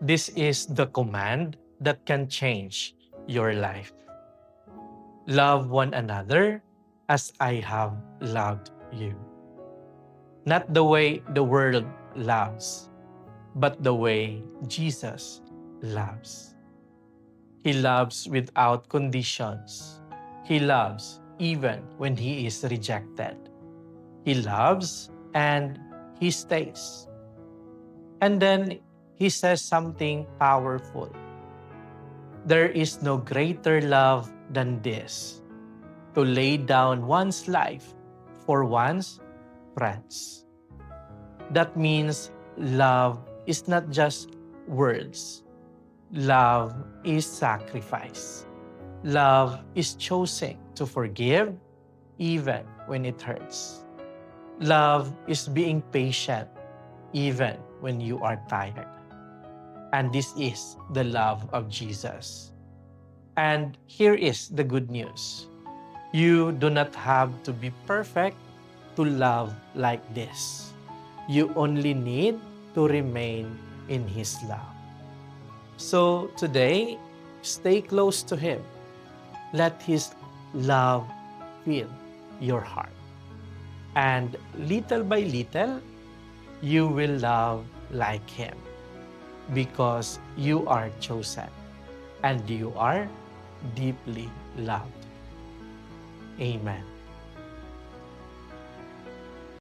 This is the command that can change your life. Love one another as I have loved you. Not the way the world loves, but the way Jesus loves. He loves without conditions. He loves even when he is rejected. He loves and he stays. And then he says something powerful. There is no greater love than this, to lay down one's life for one's friends. That means love is not just words. Love is sacrifice. Love is choosing to forgive even when it hurts. Love is being patient even when you are tired. And this is the love of Jesus. And here is the good news. You do not have to be perfect to love like this. You only need to remain in His love. So today, stay close to Him. Let His love fill your heart. And little by little, you will love like Him because you are chosen and you are deeply loved. Amen.